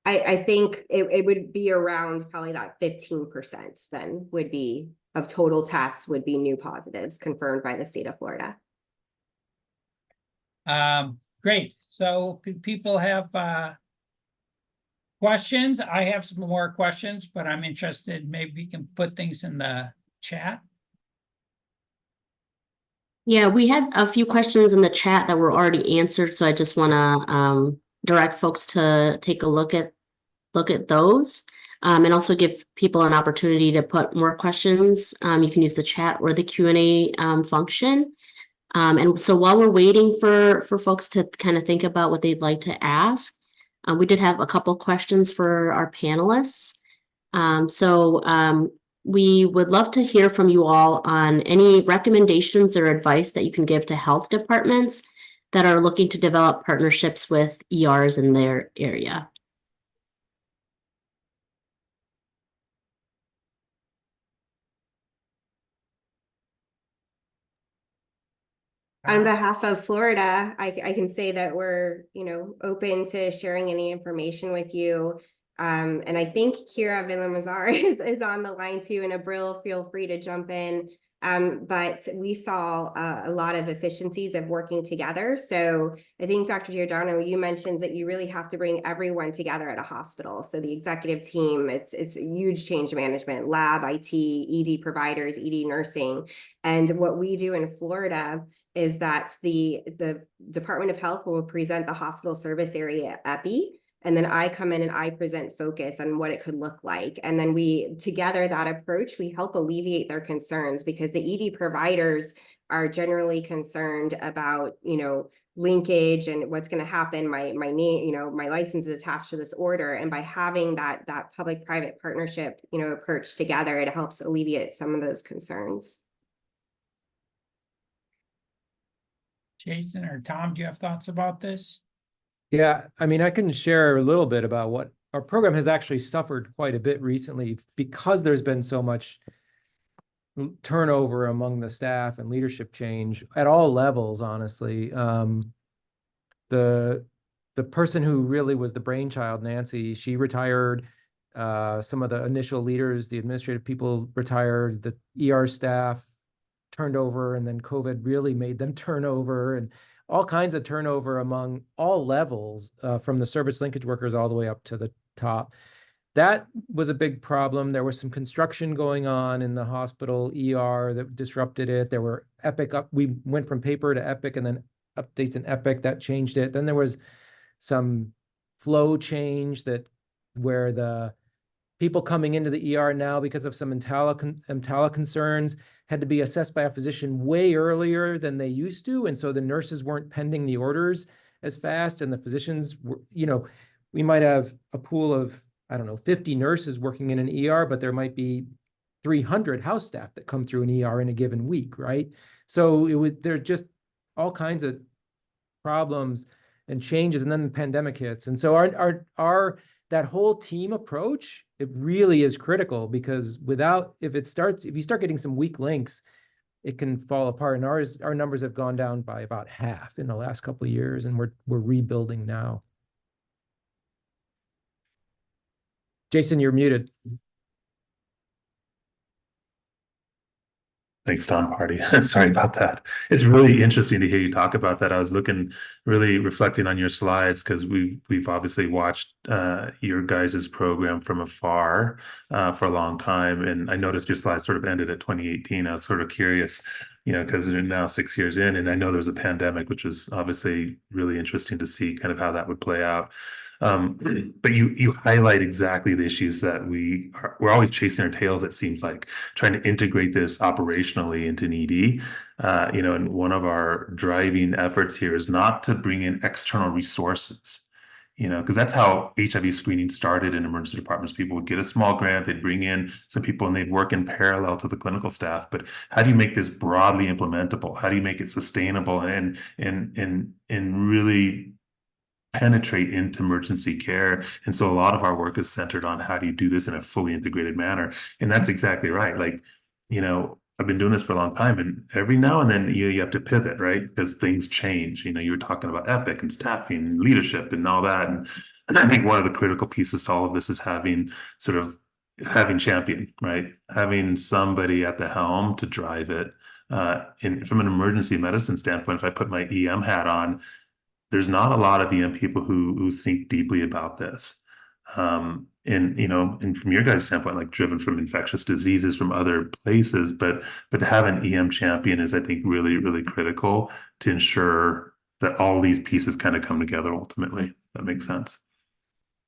I think it would be around probably that 15% then would be of total tests would be new positives confirmed by the state of Florida. Great. So people have questions? I have some more questions, but I'm interested. Maybe we can put things in the chat. Yeah, we had a few questions in the chat that were already answered, so I just want to direct folks to take a look at those, and also give people an opportunity to put more questions. You can use the chat or the Q&A function. And so while we're waiting for folks to kind of think about what they'd like to ask, we did have a couple questions for our panelists. We would love to hear from you all on any recommendations or advice that you can give to health departments that are looking to develop partnerships with ERs in their area. On behalf of Florida, I can say that we're, open to sharing any information with you. And I think Kira Villamazar is on the line too, and Abril, feel free to jump in. But we saw a lot of efficiencies of working together. So I think Dr. Giordano, you mentioned that you really have to bring everyone together at a hospital. So the executive team, it's a huge change management, lab, IT, ED providers, ED nursing. And what we do in Florida is that the Department of Health will present the hospital service area EPI, and then I come in and I present Focus on what it could look like. And then together that approach, we help alleviate their concerns, because the ED providers are generally concerned about, linkage and what's going to happen. My name, you know, my license is attached to this order. And by having that public-private partnership, you know, approach together, it helps alleviate some of those concerns. Jason or Tom, do you have thoughts about this? Yeah, I mean, I can share a little bit about what our program has actually suffered quite a bit recently because there's been so much turnover among the staff and leadership change at all levels, honestly. The person who really was the brainchild, Nancy, she retired. Some of the initial leaders, the administrative people retired, the ER staff turned over, and then COVID really made them turn over, and all kinds of turnover among all levels, from the service linkage workers all the way up to the top. That was a big problem. There was some construction going on in the hospital ER that disrupted it. There were Epic up. We went from paper to Epic and then updates in Epic that changed it. Then there was some flow change where the people coming into the ER now because of some EMTALA concerns had to be assessed by a physician way earlier than they used to. And so the nurses weren't pending the orders as fast, and the physicians were, you know, we might have a pool of, I don't know, 50 nurses working in an ER, but there might be 300 house staff that come through an ER in a given week, right? So there are just all kinds of problems and changes, and then the pandemic hits. And so that whole team approach, it really is critical, because if you start getting some weak links, it can fall apart. And our numbers have gone down by about half in the last couple of years, and we're rebuilding now. Jason, you're muted. Thanks, Tom Hardy. Sorry about that. It's really interesting to hear you talk about that. I was really reflecting on your slides, because we've obviously watched your guys' program from afar for a long time, and I noticed your slides sort of ended at 2018. I was sort of curious, you know, because we're now 6 years in, and I know there was a pandemic, which was obviously really interesting to see kind of how that would play out. But you highlight exactly the issues that we're always chasing our tails, it seems like, trying to integrate this operationally into an ED. You know, and one of our driving efforts here is not to bring in external resources, you know, because that's how HIV screening started in emergency departments. People would get a small grant, they'd bring in some people, and they'd work in parallel to the clinical staff. But how do you make this broadly implementable? How do you make it sustainable and really penetrate into emergency care? And so a lot of our work is centered on how do you do this in a fully integrated manner. And that's exactly right. Like, you know, I've been doing this for a long time, and every now and then you have to pivot, right? Because things change. You know, you were talking about Epic and staffing and leadership and all that. And I think one of the critical pieces to all of this is having champion, right? Having somebody at the helm to drive it. From an emergency medicine standpoint, if I put my EM hat on, there's not a lot of EM people who think deeply about this. And, you know, and from your guys' standpoint, like driven from infectious diseases from other places, but to have an EM champion is, I think, really, really critical to ensure that all these pieces kind of come together ultimately. That makes sense.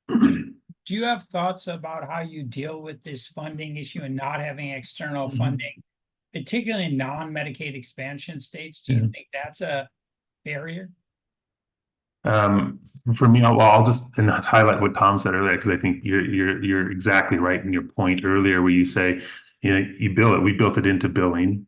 Do you have thoughts about how you deal with this funding issue and not having external funding, particularly in non-Medicaid expansion states? Do you think that's a barrier? For me, I'll just highlight what Tom said earlier, because I think you're exactly right in your point earlier, where you say, you know, we built it into billing.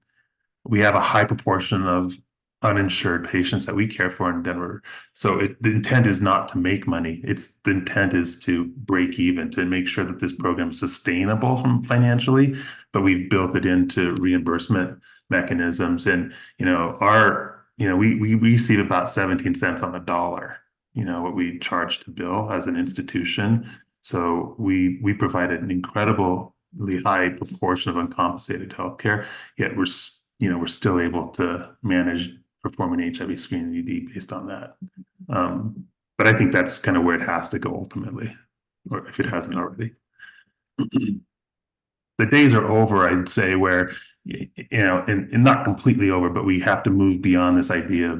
We have a high proportion of uninsured patients that we care for in Denver. So the intent is not to make money. The intent is to break even, to make sure that this program is sustainable financially, but we've built it into reimbursement mechanisms. And, you know, we receive about 17 cents on the dollar, you know, what we charge to bill as an institution. So we provide an incredibly high proportion of uncompensated healthcare, yet we're still able to manage performing HIV screening ED based on that. But I think that's kind of where it has to go ultimately, or if it hasn't already. The days are over, I'd say, where, you know, and not completely over, but we have to move beyond this idea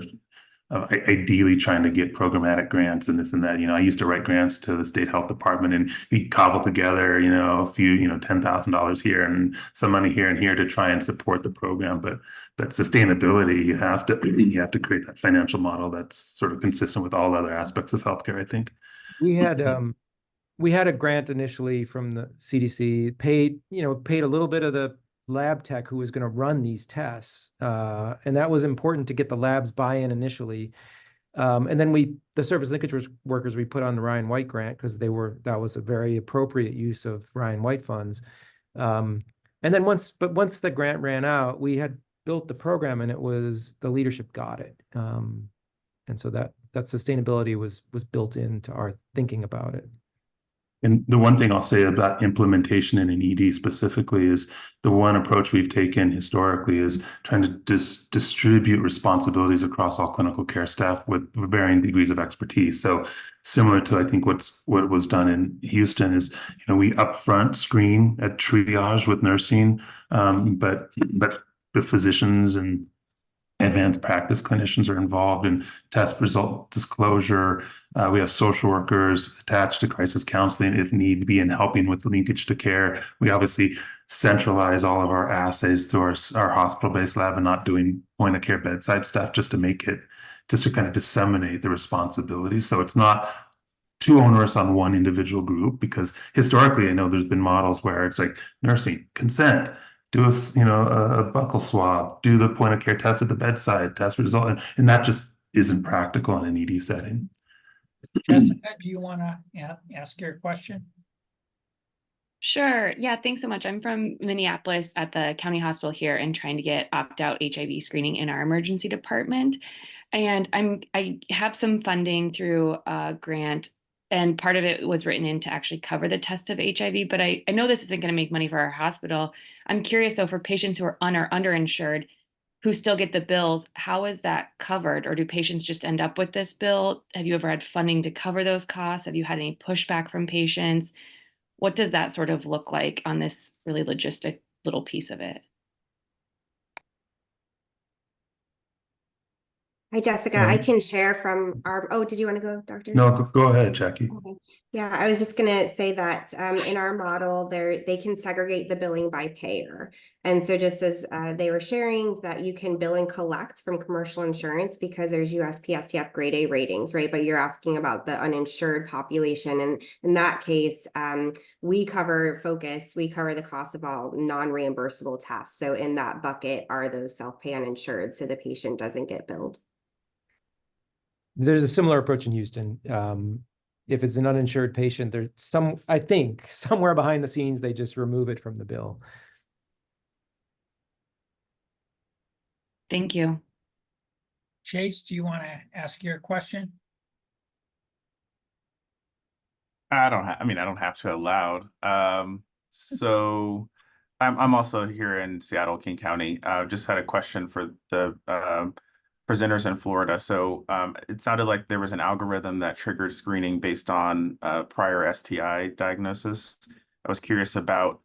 ideally trying to get programmatic grants and this and that. I used to write grants to the state health department, and we cobble together, a few, $10,000 here and some money here and here to try and support the program. But sustainability, you have to create that financial model that's sort of consistent with all other aspects of healthcare, I think. We had a grant initially from the CDC, paid a little bit of the lab tech who was going to run these tests. And that was important to get the labs buy-in initially. And then the service linkage workers, we put on the Ryan White grant because that was a very appropriate use of Ryan White funds. And then once the grant ran out, we had built the program, and the leadership got it. And so that sustainability was built into our thinking about it. And the one thing I'll say about implementation in an ED specifically is the one approach we've taken historically is trying to distribute responsibilities across all clinical care staff with varying degrees of expertise. So similar to, I think, what was done in Houston is, we upfront screen at triage with nursing, but the physicians and advanced practice clinicians are involved in test result disclosure. We have social workers attached to crisis counseling if need be, and helping with linkage to care. We obviously centralize all of our assays through our hospital-based lab and not doing point of care bedside stuff just to kind of disseminate the responsibilities. So it's not too onerous on one individual group, because historically, I know there's been models where it's like nursing, consent, do a buccal swab, do the point of care test at the bedside, test result, and that just isn't practical in an ED setting. Jessica, do you want to ask your question? Sure. Yeah, thanks so much. I'm from Minneapolis at the county hospital here and trying to get opt-out HIV screening in our emergency department. And I have some funding through a grant, and part of it was written in to actually cover the test of HIV, but I know this isn't going to make money for our hospital. I'm curious though, for patients who are underinsured, who still get the bills, how is that covered? Or do patients just end up with this bill? Have you ever had funding to cover those costs? Have you had any pushback from patients? What does that sort of look like on this really logistic little piece of it? Hi, Jessica. I can share from did you want to go, Doctor? No, go ahead, Jackie. Okay. Yeah, I was just going to say that in our model, they can segregate the billing by payer. And so just as they were sharing that you can bill and collect from commercial insurance because there's USPSTF grade A ratings, right? But you're asking about the uninsured population. And in that case, we cover the cost of all non-reimbursable tests. So in that bucket are those self-pay uninsured, so the patient doesn't get billed. There's a similar approach in Houston. If it's an uninsured patient, there's I think somewhere behind the scenes, they just remove it from the bill. Thank you. Chase, do you want to ask your question? I don't have to aloud. So I'm also here in Seattle, King County. Just had a question for the presenters in Florida. So it sounded like there was an algorithm that triggered screening based on prior STI diagnosis. I was curious about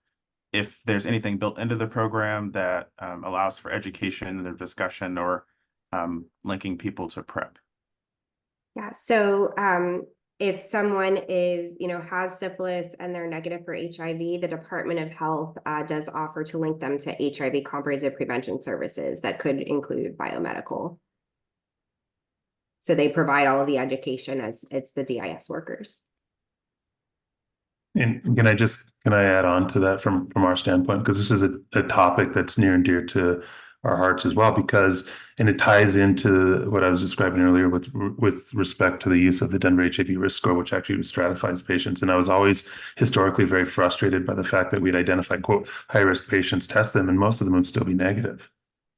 if there's anything built into the program that allows for education and discussion or linking people to PrEP. Yeah, so if someone has syphilis and they're negative for HIV, the Department of Health does offer to link them to HIV comprehensive prevention services that could include biomedical. So they provide all of the education as it's the DIS workers. And can I add on to that from our standpoint, because this is a topic that's near and dear to our hearts as well, and it ties into what I was describing earlier with respect to the use of the Denver HIV risk score, which actually stratifies patients. And I was always historically very frustrated by the fact that we'd identify, quote, high risk patients, test them, and most of them would still be negative,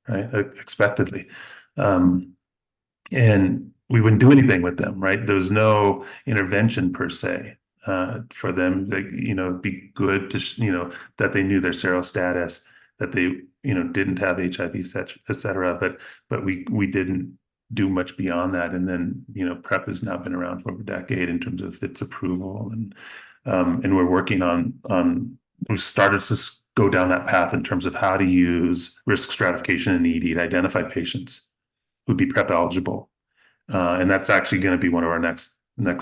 right? Expectedly. And we wouldn't do anything with them, right? There was no intervention per se for them. It'd be good to, that they knew their serostatus, that they, didn't have HIV, et cetera. But we didn't do much beyond that. And then, PrEP has now been around for over a decade in terms of its approval. And we're working we started to go down that path in terms of how to use risk stratification in ED to identify patients who'd be PrEP eligible. And that's actually going to be one of our next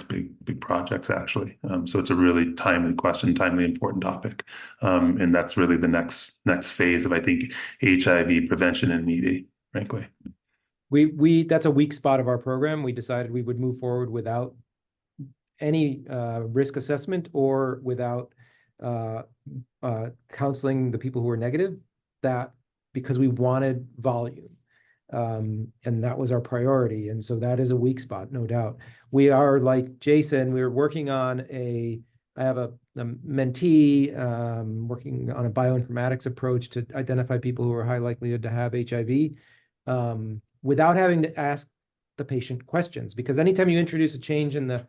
big projects, actually. So it's a really timely question, timely important topic. And that's really the next phase of, I think, HIV prevention in ED, frankly. That's a weak spot of our program. We decided we would move forward without any risk assessment or without counseling the people who were negative, that because we wanted volume. And that was our priority. And so that is a weak spot, no doubt. We are, like Jason, we're working on I have a mentee working on a bioinformatics approach to identify people who are high likelihood to have HIV without having to ask the patient questions. Because anytime you introduce a change in the,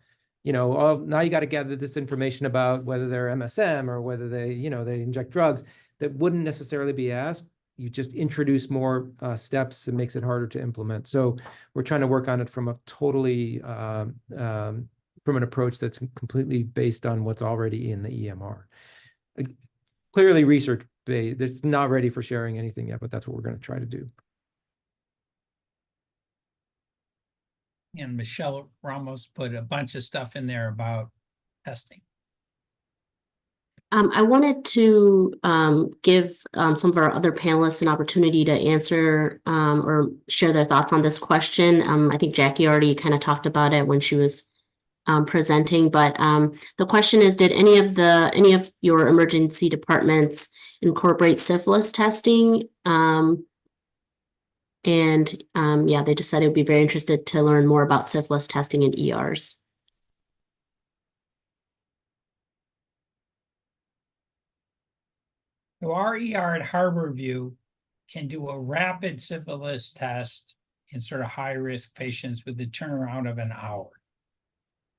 oh, now you got to gather this information about whether they're MSM or whether they inject drugs that wouldn't necessarily be asked. You just introduce more steps and makes it harder to implement. So we're trying to work on it from a totally, from an approach that's completely based on what's already in the EMR. Clearly research-based, it's not ready for sharing anything yet, but that's what we're going to try to do. And Michelle Ramos put a bunch of stuff in there about testing. I wanted to give some of our other panelists an opportunity to answer or share their thoughts on this question. I think Jackie already kind of talked about it when she was presenting, but the question is, did any of your emergency departments incorporate syphilis testing? Yeah, they just said it would be very interested to learn more about syphilis testing in ERs. So our ER at Harborview can do a rapid syphilis test in sort of high-risk patients with a turnaround of an hour.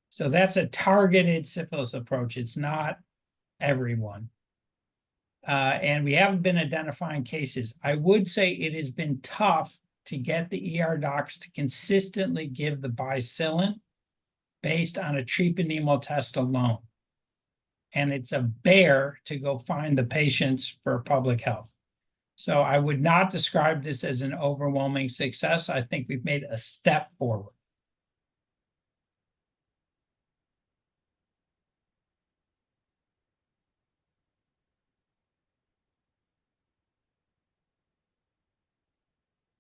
So that's a targeted syphilis approach. It's not everyone. And we haven't been identifying cases. I would say it has been tough to get the ER docs to consistently give the bicillin based on a treponema test alone. And it's a bear to go find the patients for public health. So I would not describe this as an overwhelming success. I think we've made a step forward.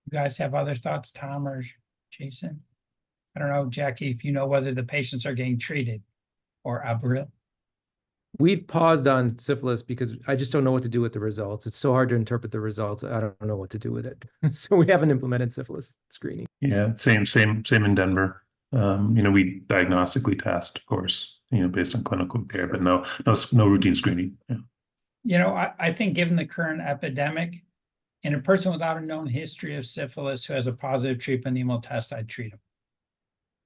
You guys have other thoughts, Tom or Jason? I don't know, Jackie, if you know whether the patients are getting treated, or Abril. We've paused on syphilis because I just don't know what to do with the results. It's so hard to interpret the results. I don't know what to do with it. So we haven't implemented syphilis screening. Yeah, same in Denver. We diagnostically test, of course, based on clinical care, but no routine screening. Yeah. I think given the current epidemic, in a person without a known history of syphilis who has a positive treponema test, I'd treat them.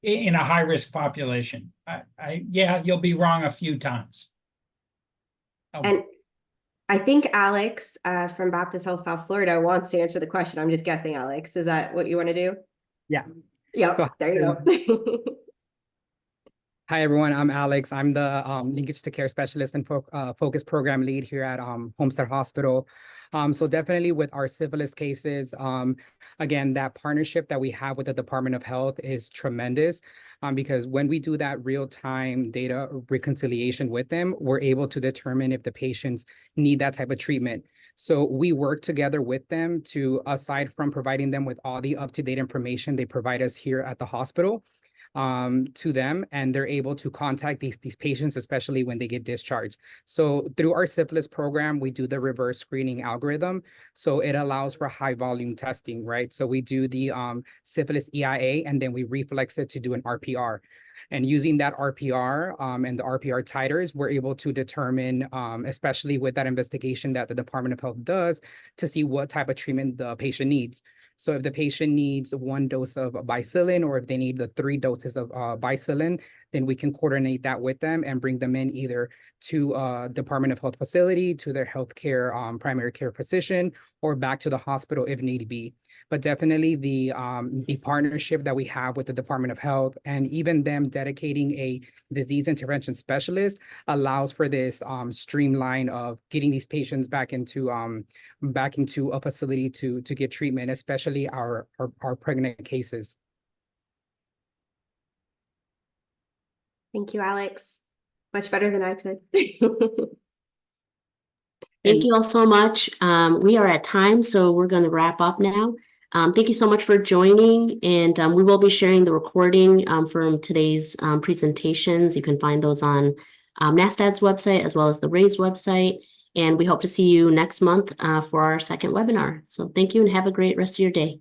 In a high-risk population. Yeah, you'll be wrong a few times. And I think Alex from Baptist Health South Florida wants to answer the question. I'm just guessing, Alex. Is that what you want to do? Yeah. Yeah, So, there you go. Hi, everyone. I'm Alex. I'm the linkage to care specialist and focus program lead here at Homestead Hospital. So definitely with our syphilis cases, again, that partnership that we have with the Department of Health is tremendous because when we do that real-time data reconciliation with them, we're able to determine if the patients need that type of treatment. So we work together with them to, aside from providing them with all the up-to-date information they provide us here at the hospital, to them, and they're able to contact these patients, especially when they get discharged. So through our syphilis program, we do the reverse screening algorithm. So it allows for high volume testing, right? So we do the syphilis EIA, and then we reflex it to do an RPR. And using that RPR and the RPR titers, we're able to determine, especially with that investigation that the Department of Health does, to see what type of treatment the patient needs. So if the patient needs 1 dose of bicillin, or if they need the 3 doses of bicillin, then we can coordinate that with them and bring them in either to a Department of Health facility, to their healthcare primary care physician, or back to the hospital if need be. But definitely the partnership that we have with the Department of Health, and even them dedicating a disease intervention specialist, allows for this streamline of getting these patients back into a facility to get treatment, especially our pregnant cases. Thank you, Alex. Much better than I could. Thank you all so much. We are at time, so we're going to wrap up now. Thank you so much for joining, and we will be sharing the recording from today's presentations. You can find those on NASTAD's website as well as the RAISE website, and we hope to see you next month for our second webinar. So thank you and have a great rest of your day.